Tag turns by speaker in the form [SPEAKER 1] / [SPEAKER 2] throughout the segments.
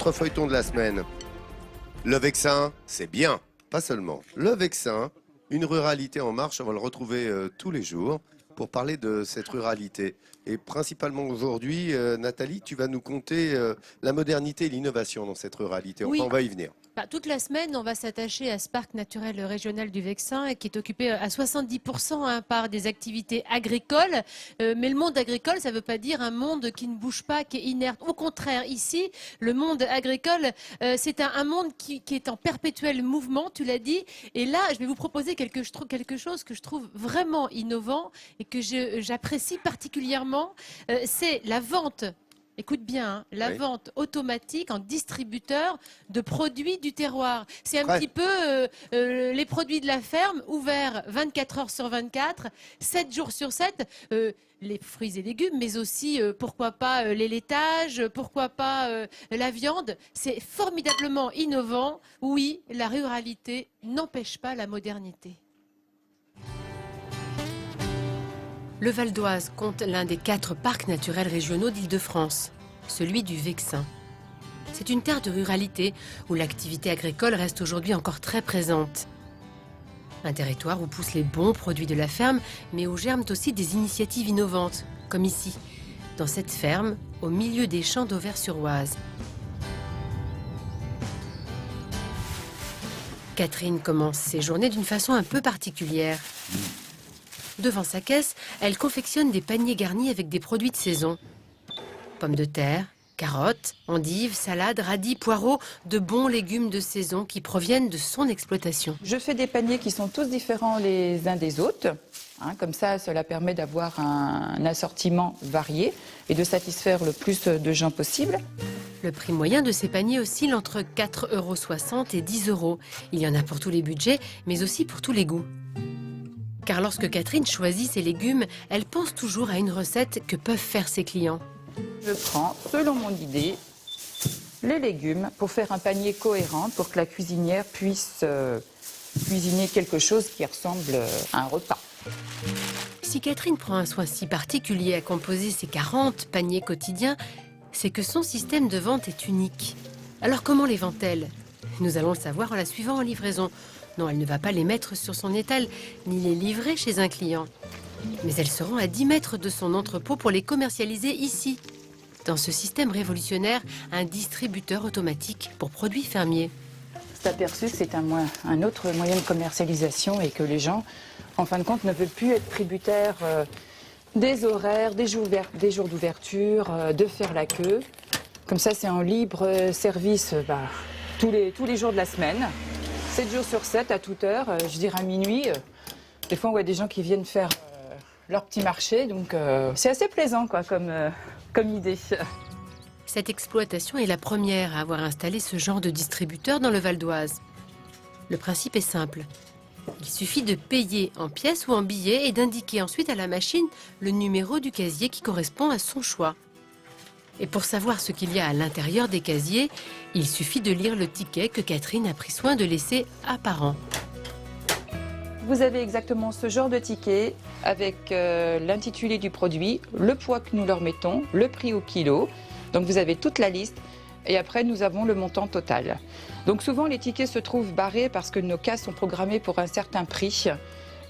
[SPEAKER 1] Notre feuilleton de la semaine. Le Vexin, c'est bien, pas seulement. Le Vexin, une ruralité en marche, on va le retrouver tous les jours pour parler de cette ruralité. Et principalement aujourd'hui, Nathalie, tu vas nous conter la modernité et l'innovation dans cette ruralité. Enfin,
[SPEAKER 2] Oui.
[SPEAKER 1] on va y venir.
[SPEAKER 2] Toute la semaine, on va s'attacher à ce parc naturel régional du Vexin qui est occupé à 70% par des activités agricoles. Mais le monde agricole, ça ne veut pas dire un monde qui ne bouge pas, qui est inerte. Au contraire, ici, le monde agricole, c'est un monde qui est en perpétuel mouvement, tu l'as dit. Et là, je vais vous proposer quelque chose que je trouve vraiment innovant et que j'apprécie particulièrement. C'est la vente. Écoute bien, hein, la vente automatique en distributeur de produits du terroir. C'est un petit peu les produits de la ferme, ouverts 24 heures sur 24, 7 jours sur 7. Les fruits et légumes, mais aussi, pourquoi pas, les laitages, pourquoi pas la viande. C'est formidablement innovant. Oui, la ruralité n'empêche pas la modernité. Le Val d'Oise compte l'un des 4 parcs naturels régionaux d'Île-de-France, celui du Vexin. C'est une terre de ruralité où l'activité agricole reste aujourd'hui encore très présente. Un territoire où poussent les bons produits de la ferme, mais où germent aussi des initiatives innovantes, comme ici, dans cette ferme, au milieu des champs d'Auvers-sur-Oise. Catherine commence ses journées d'une façon un peu particulière. Devant sa caisse, elle confectionne des paniers garnis avec des produits de saison. Pommes de terre, carottes, endives, salades, radis, poireaux, de bons légumes de saison qui proviennent de son exploitation.
[SPEAKER 3] Je fais des paniers qui sont tous différents les uns des autres. Comme ça, cela permet d'avoir un assortiment varié et de satisfaire le plus de gens possible.
[SPEAKER 2] Le prix moyen de ces paniers oscille entre 4,60 € et 10 €. Il y en a pour tous les budgets, mais aussi pour tous les goûts. Car lorsque Catherine choisit ses légumes, elle pense toujours à une recette que peuvent faire ses clients.
[SPEAKER 3] Je prends, selon mon idée, les légumes pour faire un panier cohérent, pour que la cuisinière puisse cuisiner quelque chose qui ressemble à un repas.
[SPEAKER 2] Si Catherine prend un soin si particulier à composer ses 40 paniers quotidiens, c'est que son système de vente est unique. Alors comment les vend-elle? Nous allons le savoir en la suivant en livraison. Non, elle ne va pas les mettre sur son étal, ni les livrer chez un client. Mais elle se rend à 10 mètres de son entrepôt pour les commercialiser ici. Dans ce système révolutionnaire, un distributeur automatique pour produits fermiers.
[SPEAKER 3] C'est aperçu que c'est un autre moyen de commercialisation et que les gens, en fin de compte, ne veulent plus être tributaires des horaires, des jours d'ouverture, de faire la queue. Comme ça, c'est en libre service tous les jours de la semaine. 7 jours sur 7, à toute heure, je dirais à minuit. Des fois, on voit des gens qui viennent faire leur petit marché, donc c'est assez plaisant quoi, comme idée.
[SPEAKER 2] Cette exploitation est la première à avoir installé ce genre de distributeur dans le Val d'Oise. Le principe est simple. Il suffit de payer en pièces ou en billets et d'indiquer ensuite à la machine le numéro du casier qui correspond à son choix. Et pour savoir ce qu'il y a à l'intérieur des casiers, il suffit de lire le ticket que Catherine a pris soin de laisser apparent.
[SPEAKER 3] Vous avez exactement ce genre de ticket avec l'intitulé du produit, le poids que nous leur mettons, le prix au kilo. Donc vous avez toute la liste et après nous avons le montant total. Donc souvent les tickets se trouvent barrés parce que nos cases sont programmées pour un certain prix.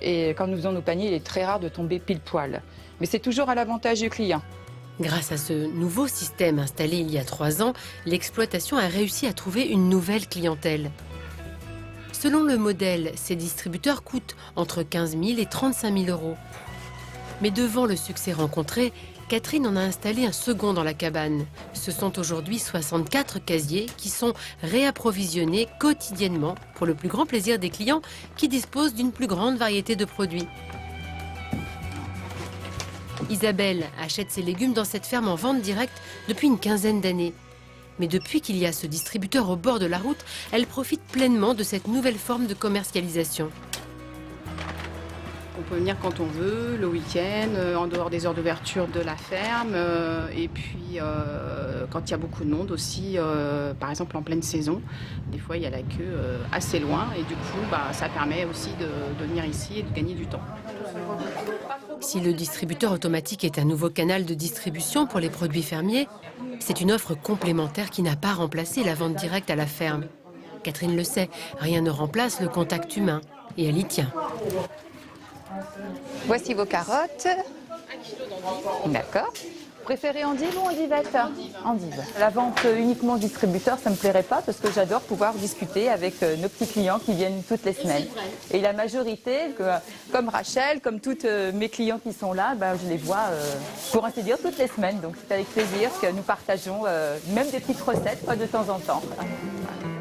[SPEAKER 3] Et quand nous faisons nos paniers, il est très rare de tomber pile poil. Mais c'est toujours à l'avantage du client.
[SPEAKER 2] Grâce à ce nouveau système installé il y a 3 ans, l'exploitation a réussi à trouver une nouvelle clientèle. Selon le modèle, ces distributeurs coûtent entre 15 000 et 35 000 €. Mais devant le succès rencontré, Catherine en a installé un second dans la cabane. Ce sont aujourd'hui 64 casiers qui sont réapprovisionnés quotidiennement pour le plus grand plaisir des clients qui disposent d'une plus grande variété de produits. Isabelle achète ses légumes dans cette ferme en vente directe depuis une quinzaine d'années. Mais depuis qu'il y a ce distributeur au bord de la route, elle profite pleinement de cette nouvelle forme de commercialisation.
[SPEAKER 4] On peut venir quand on veut, le week-end, en dehors des heures d'ouverture de la ferme. Et puis, quand il y a beaucoup de monde aussi, par exemple en pleine saison, des fois il y a la queue assez loin. Et du coup, ça permet aussi de venir ici et de gagner du temps.
[SPEAKER 2] Si le distributeur automatique est un nouveau canal de distribution pour les produits fermiers, c'est une offre complémentaire qui n'a pas remplacé la vente directe à la ferme. Catherine le sait, rien ne remplace le contact humain et elle y tient.
[SPEAKER 3] Voici vos carottes. D'accord. Préférez endive ou endivette? Endive. La vente uniquement distributeur, ça ne me plairait pas parce que j'adore pouvoir discuter avec nos petits clients qui viennent toutes les semaines. Et la majorité, comme Rachel, comme tous mes clients qui sont là, je les vois, pour ainsi dire, toutes les semaines. Donc c'est avec plaisir que nous partageons même des petites recettes de temps en temps.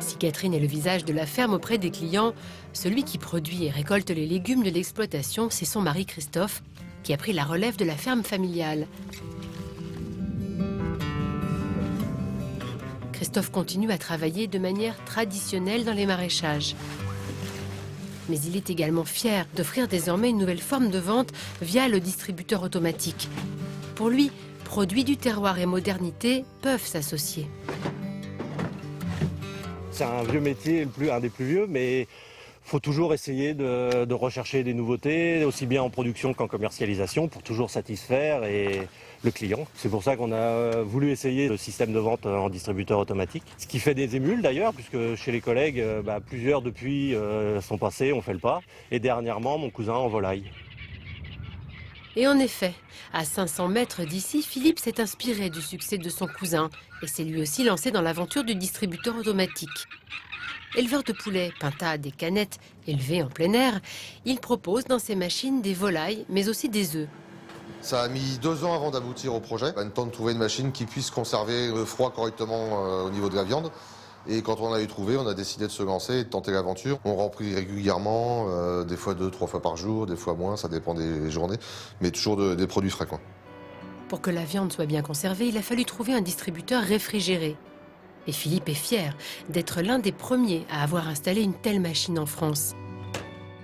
[SPEAKER 2] Si Catherine est le visage de la ferme auprès des clients, celui qui produit et récolte les légumes de l'exploitation, c'est son mari Christophe, qui a pris la relève de la ferme familiale. Christophe continue à travailler de manière traditionnelle dans les maraîchages. Mais il est également fier d'offrir désormais une nouvelle forme de vente via le distributeur automatique. Pour lui, produits du terroir et modernité peuvent s'associer.
[SPEAKER 5] C'est un vieux métier, un des plus vieux, mais il faut toujours essayer de rechercher des nouveautés, aussi bien en production qu'en commercialisation, pour toujours satisfaire le client. C'est pour ça qu'on a voulu essayer le système de vente en distributeur automatique. Ce qui fait des émules d'ailleurs, puisque chez les collègues, plusieurs depuis sont passés, ont fait le pas. Et dernièrement, mon cousin en volaille.
[SPEAKER 2] Et en effet, à 500 mètres d'ici, Philippe s'est inspiré du succès de son cousin et s'est lui aussi lancé dans l'aventure du distributeur automatique. Éleveur de poulets, pintades et canettes élevés en plein air, il propose dans ses machines des volailles, mais aussi des œufs.
[SPEAKER 6] Ça a mis 2 ans avant d'aboutir au projet. On a le temps de trouver une machine qui puisse conserver le froid correctement au niveau de la viande. Et quand on a eu trouvé, on a décidé de se lancer et de tenter l'aventure. On remplit régulièrement, des fois 2-3 fois par jour, des fois moins, ça dépend des journées, mais toujours des produits frais, quoi.
[SPEAKER 2] Pour que la viande soit bien conservée, il a fallu trouver un distributeur réfrigéré. Et Philippe est fier d'être l'un des premiers à avoir installé une telle machine en France.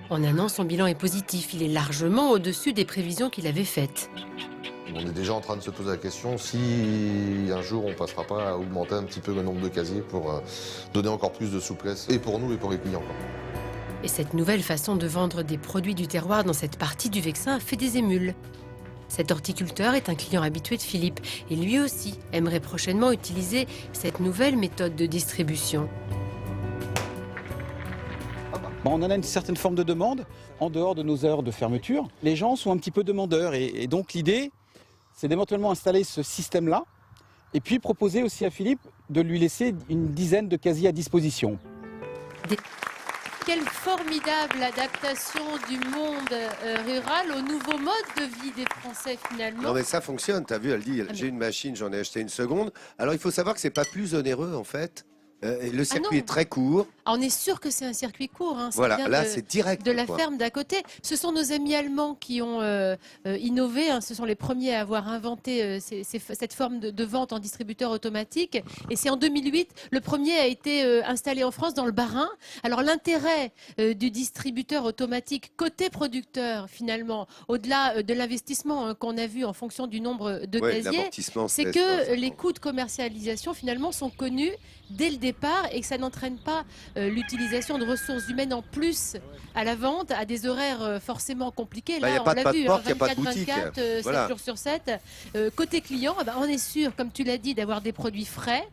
[SPEAKER 2] En un an, son bilan est positif. Il est largement au-dessus des prévisions qu'il avait faites.
[SPEAKER 6] On est déjà en train de se poser la question si un jour on ne passera pas à augmenter un petit peu le nombre de casiers pour donner encore plus de souplesse, et pour nous et pour les clients, quoi.
[SPEAKER 2] Et cette nouvelle façon de vendre des produits du terroir dans cette partie du Vexin a fait des émules. Cet horticulteur est un client habitué de Philippe et lui aussi aimerait prochainement utiliser cette nouvelle méthode de distribution.
[SPEAKER 7] On en a une certaine forme de demande en dehors de nos heures de fermeture. Les gens sont un petit peu demandeurs et donc l'idée, c'est d'éventuellement installer ce système-là et puis proposer aussi à Philippe de lui laisser une dizaine de casiers à disposition.
[SPEAKER 2] Quelle formidable adaptation du monde rural au nouveau mode de vie des Français finalement.
[SPEAKER 1] Non mais ça fonctionne, t'as vu, elle dit j'ai une machine, j'en ai acheté une seconde. Alors il faut savoir que c'est pas plus onéreux en fait. Le circuit est très court.
[SPEAKER 2] On est sûr que c'est un circuit court. Hein.
[SPEAKER 1] Voilà, là c'est direct.
[SPEAKER 2] De la ferme d'à côté. Ce sont nos amis allemands qui ont innové. Hein. Ce sont les premiers à avoir inventé cette forme de vente en distributeur automatique. Et c'est en 2008, le premier a été installé en France dans le Bas-Rhin. Alors l'intérêt du distributeur automatique côté producteur, finalement, au-delà de l'investissement qu'on a vu en fonction du nombre de casiers, c'est que les coûts de commercialisation, finalement, sont connus dès le départ et que ça n'entraîne pas l'utilisation de ressources humaines en plus à la vente, à des horaires forcément compliqués.
[SPEAKER 1] Là,
[SPEAKER 2] on l'a vu,
[SPEAKER 1] 24/24,
[SPEAKER 2] 7 jours sur 7. Côté client, on est sûr, comme tu l'as dit, d'avoir des produits frais,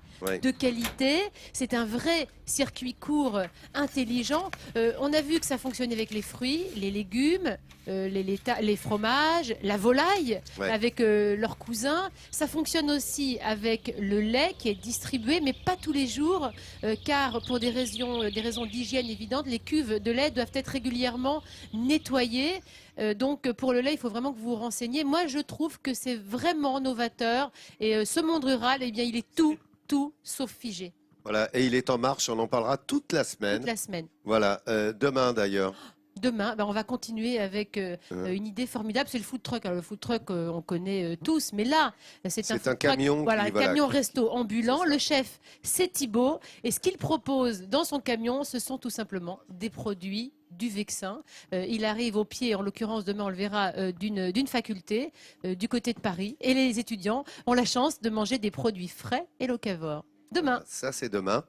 [SPEAKER 2] de qualité. C'est un vrai circuit court intelligent. On a vu que ça fonctionnait avec les fruits, les légumes, les fromages, la volaille, avec leurs cousins. Ça fonctionne aussi avec le lait qui est distribué, mais pas tous les jours, car pour des raisons d'hygiène évidentes, les cuves de lait doivent être régulièrement nettoyées. Donc pour le lait, il faut vraiment que vous vous renseigniez. Moi, je trouve que c'est vraiment novateur. Et ce monde rural, eh bien, il est tout sauf figé.
[SPEAKER 1] Voilà, et il est en marche, on en parlera toute la semaine.
[SPEAKER 2] Toute la semaine.
[SPEAKER 1] Voilà, demain d'ailleurs.
[SPEAKER 2] Demain, on va continuer avec une idée formidable, c'est le food truck. Alors, le food truck, on connaît tous, mais là, c'est un camion, un camion resto ambulant. Le chef, c'est Thibaut, et ce qu'il propose dans son camion, ce sont tout simplement des produits du Vexin. Il arrive au pied, en l'occurrence demain on le verra, d'une faculté du côté de Paris, et les étudiants ont la chance de manger des produits frais et locavores. Demain.
[SPEAKER 1] Ça c'est demain.